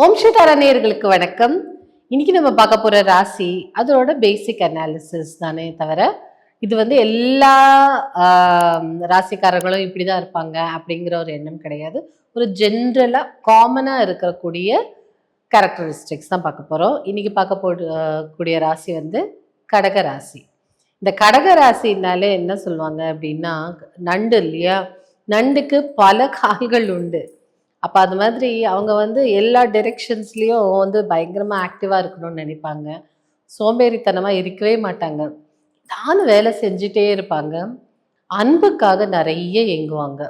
ஓம் ஸ்ரீ தாரா நேயர்களுக்கு வணக்கம். இன்னைக்கு நம்ம பார்க்க போற ராசி அதோட பேசிக் அனாலிசிஸ் தானே தவிர இது எல்லா ராசிக்காரர்களும் இப்படிதான் இருப்பாங்க அப்படிங்கிற ஒரு எண்ணம் கிடையாது. ஒரு ஜென்ரலா காமனா இருக்கக்கூடிய கேரக்டரிஸ்டிக்ஸ் தான் பார்க்க போறோம். இன்னைக்கு பார்க்க கூடிய ராசி கடக ராசி. இந்த கடக ராசினாலே என்ன சொல்லுவாங்க அப்படின்னா, நண்டு இல்லையா? நண்டுக்கு பல கால்கள் உண்டு. அப்ப அது மாதிரி அவங்க எல்லா டைரெக்ஷன்ஸ்லயும் பயங்கரமா ஆக்டிவா இருக்கணும்னு நினைப்பாங்க. சோம்பேறித்தனமா இருக்கவே மாட்டாங்க. நானும் வேலை செஞ்சுட்டே இருப்பாங்க. அன்புக்காக நிறைய ஏங்குவாங்க.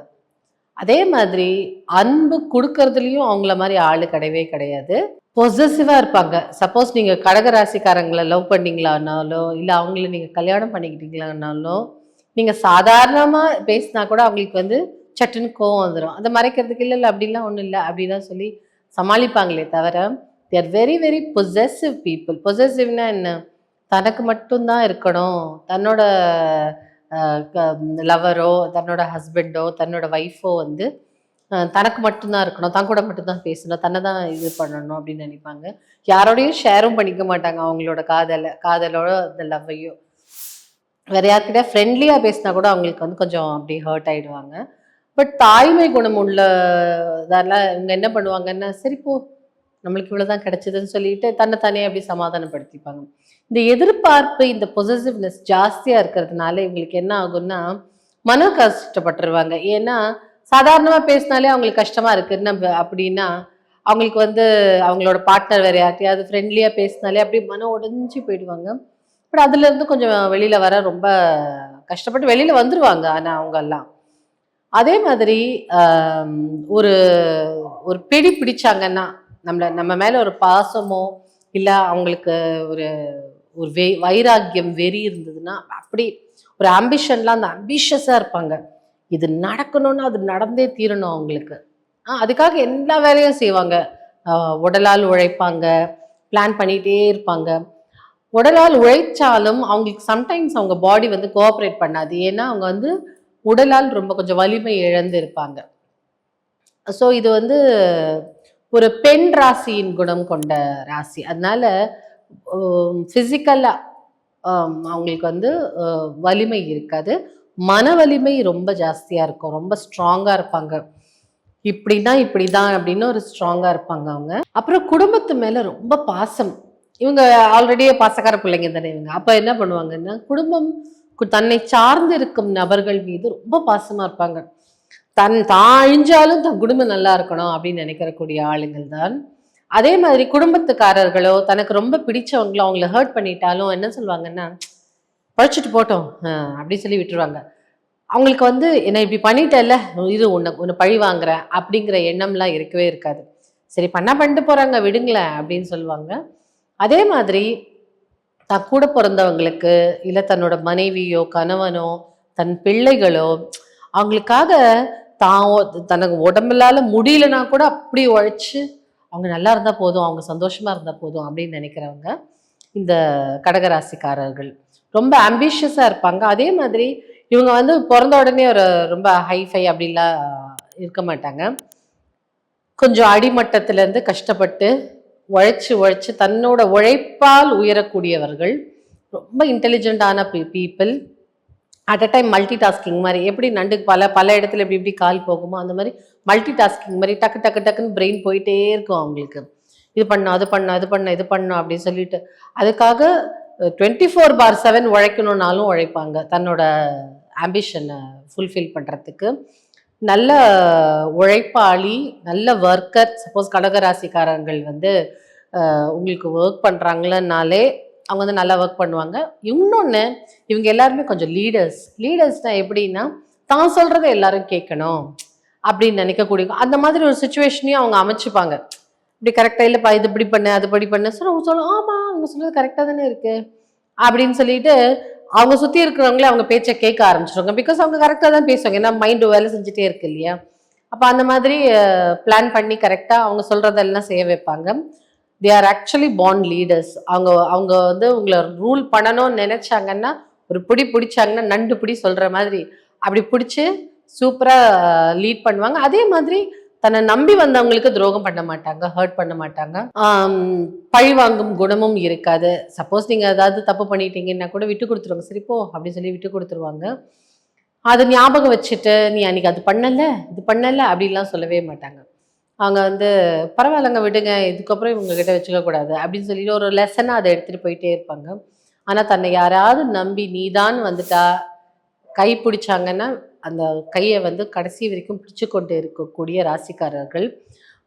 அதே மாதிரி அன்பு கொடுக்கறதுலயும் அவங்கள மாதிரி ஆளு கிடையவே கிடையாது. பொசசிவா இருப்பாங்க. சப்போஸ் நீங்க கடக ராசிக்காரங்களை லவ் பண்ணீங்களானாலோ இல்ல அவங்கள நீங்க கல்யாணம் பண்ணிக்கிட்டீங்களானாலோ நீங்க சாதாரணமா பேசினா கூட அவங்களுக்கு சட்டுன்னு கோவம் வந்துடும். அதை மறைக்கிறதுக்கு இல்லை அப்படிலாம் ஒன்றும் இல்லை அப்படிலாம் சொல்லி சமாளிப்பாங்களே தவிர they are very very possessive people. பொசசிவ்னா என்ன? தனக்கு மட்டும்தான் இருக்கணும். தன்னோட லவரோ தன்னோட ஹஸ்பண்டோ தன்னோட ஒய்ஃபோ தனக்கு மட்டும்தான் இருக்கணும், தன் கூட மட்டும்தான் பேசணும், தன்னை தான் இது பண்ணணும் அப்படின்னு நினைப்பாங்க. யாரோடையும் ஷேரும் பண்ணிக்க மாட்டாங்க அவங்களோட காதலோட அந்த லவ்வையோ. வேற யார்கிட்ட ஃப்ரெண்ட்லியா பேசினா கூட அவங்களுக்கு கொஞ்சம் அப்படி ஹர்ட் ஆயிடுவாங்க. பட் தாய்மை குணம் உள்ளதால இவங்க என்ன பண்ணுவாங்கன்னா, சரி போ நம்மளுக்கு இவ்வளவுதான் கிடைச்சதுன்னு சொல்லிட்டு தன்னைத்தானே அப்படி சமாதானப்படுத்திப்பாங்க. இந்த எதிர்பார்ப்பு, இந்த பொசசிவ்னஸ் ஜாஸ்தியா இருக்கிறதுனால இவங்களுக்கு என்ன ஆகும்னா மன கஷ்டப்பட்டுருவாங்க. ஏன்னா சாதாரணமா பேசினாலே அவங்களுக்கு கஷ்டமா இருக்குன்னு அப்படின்னா அவங்களுக்கு அவங்களோட பார்ட்னர் வேற யார்ட்டையாவது ஃப்ரெண்ட்லியா பேசினாலே அப்படி மனம் உடைஞ்சு போயிடுவாங்க. பட் அதுல இருந்து கொஞ்சம் வெளியில வர ரொம்ப கஷ்டப்பட்டு வெளியில வந்துருவாங்க. ஆனா அவங்க எல்லாம் அதே மாதிரி ஒரு ஒரு பிடி பிடிச்சாங்கன்னா நம்ம மேல ஒரு பாசமோ இல்ல அவங்களுக்கு ஒரு ஒரு வைராக்கியம் வெறி இருந்ததுன்னா அப்படி ஒரு ஆம்பிஷன்லாம் அந்த அம்பிஷியஸா இருப்பாங்க. இது நடக்கணும்னா அது நடந்தே தீரணும் அவங்களுக்கு. அதுக்காக எல்லா வேலையும் செய்வாங்க. உடலால் உழைப்பாங்க, பிளான் பண்ணிட்டே இருப்பாங்க. உடலால் உழைச்சாலும் அவங்களுக்கு சம்டைம்ஸ் அவங்க பாடி கோஆப்ரேட் பண்ணாது. ஏன்னா அவங்க உடலால் ரொம்ப கொஞ்சம் வலிமை இழந்து இருப்பாங்க. ஸோ இது ஒரு பெண் ராசியின் குணம் கொண்ட ராசி. அதனால பிசிக்கலா அவங்களுக்கு வலிமை இருக்காது, மன வலிமை ரொம்ப ஜாஸ்தியா இருக்கும், ரொம்ப ஸ்ட்ராங்கா இருப்பாங்க. இப்படிதான் அப்படின்னு ஒரு ஸ்ட்ராங்கா இருப்பாங்க அவங்க. அப்புறம் குடும்பத்து மேல ரொம்ப பாசம். இவங்க ஆல்ரெடியே பாசக்கார பிள்ளைங்க தானே இவங்க. அப்ப என்ன பண்ணுவாங்கன்னா, குடும்பம் தன்னை சார்ந்து இருக்கும் நபர்கள் மீது ரொம்ப பாசமா இருப்பாங்க. தான் அழிஞ்சாலும் தன் குடும்பம் நல்லா இருக்கணும் அப்படின்னு நினைக்கிறக்கூடிய ஆளுங்கள் தான். அதே மாதிரி குடும்பத்துக்காரர்களோ தனக்கு ரொம்ப பிடிச்சவங்களோ அவங்கள ஹர்ட் பண்ணிட்டாலும் என்ன சொல்லுவாங்கன்னா, பழிச்சிட்டு போட்டோம் அப்படி சொல்லி விட்டுருவாங்க. அவங்களுக்கு என்ன இப்படி பண்ணிட்டல, இது உன்னை பழி வாங்குறேன் அப்படிங்கிற எண்ணம்லாம் இருக்கவே இருக்காது. சரி பண்ணிட்டு போறாங்க விடுங்களேன் அப்படின்னு சொல்லுவாங்க. அதே மாதிரி தான் கூட பிறந்தவங்களுக்கு இல்ல தன்னோட மனைவியோ கணவனோ தன் பிள்ளைகளோ அவங்களுக்காக தான் தனக்கு உடம்புலால முடியலன்னா கூட அப்படி உழைச்சு அவங்க நல்லா இருந்தா போதும், அவங்க சந்தோஷமா இருந்தா போதும் அப்படின்னு நினைக்கிறவங்க இந்த கடகராசிக்காரர்கள். ரொம்ப ஆம்பிஷியஸா இருப்பாங்க. அதே மாதிரி இவங்க பிறந்த உடனே ஒரு ரொம்ப ஹைஃபை அப்படிலாம் இருக்க மாட்டாங்க. கொஞ்சம் அடிமட்டத்துல இருந்து கஷ்டப்பட்டு உழைச்சு தன்னோட உழைப்பால் உயரக்கூடியவர்கள். ரொம்ப இன்டெலிஜென்டான people. At a time multitasking மாதிரி, எப்படி நண்டுக்கு பல பல இடத்துல இப்படி கால் போகுமோ அந்த மாதிரி மல்டி டாஸ்கிங் மாதிரி டக்கு டக்கு டக்குன்னு பிரெயின் போயிட்டே இருக்கும் அவங்களுக்கு. இது பண்ணும் அது பண்ணும் அது பண்ணும் இது பண்ணும் அப்படின்னு சொல்லிட்டு அதுக்காக 24/7 உழைக்கணும்னாலும் உழைப்பாங்க தன்னோட ஆம்பிஷனை ஃபுல்ஃபில் பண்றதுக்கு. நல்ல உழைப்பாளி, நல்ல ஒர்க்கர். சப்போஸ் கடகராசிக்காரர்கள் உங்களுக்கு ஒர்க் பண்றாங்களன்னாலே அவங்க நல்லா ஒர்க் பண்ணுவாங்க. இன்னொன்று, இவங்க எல்லாருமே கொஞ்சம் லீடர்ஸ்னா எப்படின்னா தான் சொல்றதை எல்லாரும் கேட்கணும் அப்படின்னு நினைக்கக்கூடிய அந்த மாதிரி ஒரு சுச்சுவேஷனையும் அவங்க அமைச்சுப்பாங்க. இப்படி கரெக்டா இல்லைப்பா இது இப்படி பண்ணு அது இப்படி பண்ணு சொல்லுவோம். ஆமா அவங்க சொல்றது கரெக்டா தானே இருக்கு அப்படின்னு சொல்லிட்டு அவங்க சுத்தி இருக்கிறவங்களே அவங்க பேச்சை கேட்க ஆரம்பிச்சிருவாங்க. பிகாஸ் அவங்க கரெக்டா தான் பேசுவாங்க. ஏன்னா மைண்டு வேலை செஞ்சுட்டே இருக்கு இல்லையா. அப்ப அந்த மாதிரி பிளான் பண்ணி கரெக்டா அவங்க சொல்றதெல்லாம் செய்ய வைப்பாங்க. They are actually born leaders. அவங்க அவங்க உங்களை ரூல் பண்ணணும்னு நினைச்சாங்கன்னா ஒரு பிடிச்சாங்கன்னா நண்டு பிடி சொல்ற மாதிரி அப்படி பிடிச்சி சூப்பரா லீட் பண்ணுவாங்க. அதே மாதிரி தன்னை நம்பி வந்தவங்களுக்கு துரோகம் பண்ண மாட்டாங்க, ஹர்ட் பண்ண மாட்டாங்க. பழி வாங்கும் குணமும் இருக்காது. சப்போஸ் நீங்க ஏதாவது தப்பு பண்ணிட்டீங்கன்னா கூட விட்டு கொடுத்துருவாங்க. சரி போ அப்படின்னு சொல்லி விட்டு கொடுத்துருவாங்க. அது ஞாபகம் வச்சுட்டு நீ அன்னைக்கு அது பண்ணல, இது பண்ணல அப்படின்லாம் சொல்லவே மாட்டாங்க. அவங்க வந்து பரவாயில்லங்க விடுங்க, இதுக்கப்புறம் இவங்க கிட்ட வச்சுக்க கூடாது அப்படின்னு சொல்லிட்டு ஒரு லெசனா அதை எடுத்துட்டு போயிட்டே இருப்பாங்க. ஆனா தன்னை யாராவது நம்பி நீதான் வந்துட்டா கை பிடிச்சாங்கன்னா அந்த கையை வந்து கடைசி வரைக்கும் பிடிச்சு கொண்டு இருக்கக்கூடிய ராசிக்காரர்கள்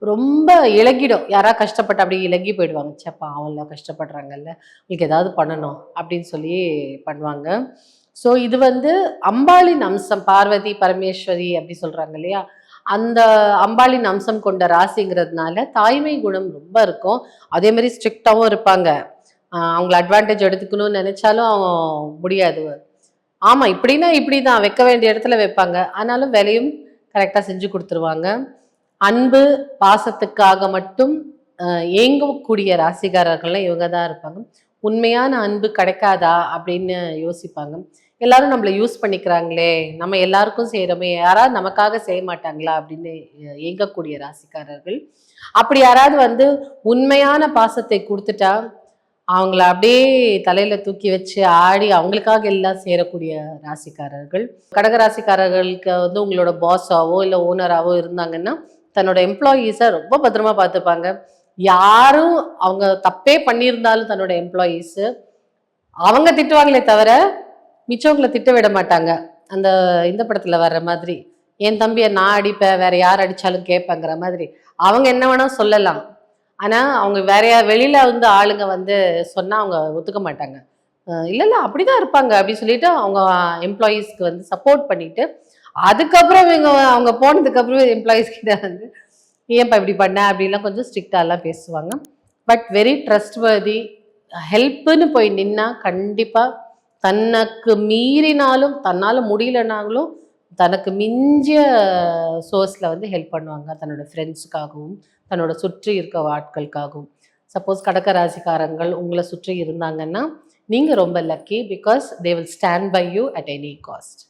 ரொம்ப இலகிடும். யாரா கஷ்டப்பட்டு அப்படி இலகி போயிடுவாங்க. சப்பா அவங்கள கஷ்டப்படுறாங்கல்ல, உங்களுக்கு ஏதாவது பண்ணணும் அப்படின்னு சொல்லி பண்ணுவாங்க. ஸோ இது வந்து அம்பாளின் அம்சம், பார்வதி பரமேஸ்வரி அப்படி சொல்றாங்க இல்லையா, அந்த அம்பாளின் அம்சம் கொண்ட ராசிங்கிறதுனால தாய்மை குணம் ரொம்ப இருக்கும். அதே மாதிரி ஸ்ட்ரிக்டாவும் இருப்பாங்க. அவங்கள அட்வான்டேஜ் எடுத்துக்கணும்னு நினைச்சாலும் அவங்க முடியாது. ஆமா இப்படின்னா இப்படிதான் வைக்க வேண்டிய இடத்துல வைப்பாங்க. ஆனாலும் வேலையும் கரெக்டா செஞ்சு கொடுத்துருவாங்க. அன்பு பாசத்துக்காக மட்டும் ஏங்கக்கூடிய ராசிக்காரர்கள்லாம் இவங்க தான் இருப்பாங்க. உண்மையான அன்பு கிடைக்காதா அப்படின்னு யோசிப்பாங்க. எல்லாரும் நம்மளை யூஸ் பண்ணிக்கிறாங்களே, நம்ம எல்லாருக்கும் செய்யறோமே, யாராவது நமக்காக செய்ய மாட்டாங்களா அப்படின்னு ஏங்கக்கூடிய ராசிக்காரர்கள். அப்படி யாராவது வந்து உண்மையான பாசத்தை கொடுத்துட்டா அவங்கள அப்படியே தலையில தூக்கி வச்சு ஆடி அவங்களுக்காக எல்லாம் சேரக்கூடிய ராசிக்காரர்கள். கடக ராசிக்காரர்களுக்கு வந்து உங்களோட பாஸாவோ இல்லை ஓனராவோ இருந்தாங்கன்னா தன்னோட எம்ப்ளாயீஸை ரொம்ப பத்திரமா பார்த்துப்பாங்க. யாரும் அவங்க தப்பே பண்ணியிருந்தாலும் தன்னோட எம்ப்ளாயீஸு அவங்க திட்டுவாங்களே தவிர மிச்சவங்களை திட்ட விட மாட்டாங்க. அந்த இந்த படத்துல வர்ற மாதிரி என் தம்பியை நான் அடிப்பேன் வேற யார் அடிச்சாலும் கேட்பேங்கிற மாதிரி அவங்க என்ன வேணா சொல்லலாம். ஆனா அவங்க வேற வெளியில வந்து ஆளுங்க வந்து சொன்னா அவங்க ஒத்துக்க மாட்டாங்க. இல்ல இல்ல அப்படிதான் இருப்பாங்க அப்படின்னு சொல்லிட்டு அவங்க எம்ப்ளாயீஸ்க்கு வந்து சப்போர்ட் பண்ணிட்டு அதுக்கப்புறம் இவங்க அவங்க போனதுக்கு அப்புறம் எம்ப்ளாயீஸ் கிட்ட வந்து ஏன்ப்பா இப்படி பண்ண அப்படிலாம் கொஞ்சம் ஸ்ட்ரிக்டா எல்லாம் பேசுவாங்க. But very trustworthy. ஹெல்ப்னு போய் நின்னா கண்டிப்பா தனக்கு மீறினாலும் தன்னால முடியலனாலும் தனக்கு மிஞ்சிய சோர்ஸ்ல வந்து ஹெல்ப் பண்ணுவாங்க. தன்னோட ஃப்ரெண்ட்ஸுக்காகவும் தன்னோட சுற்றி இருக்க ஆட்களுக்காகவும். சப்போஸ் கடக ராசிக்காரங்கள் உங்களை சுற்றி இருந்தாங்கன்னா நீங்க ரொம்ப lucky. Because they will stand by you at any cost.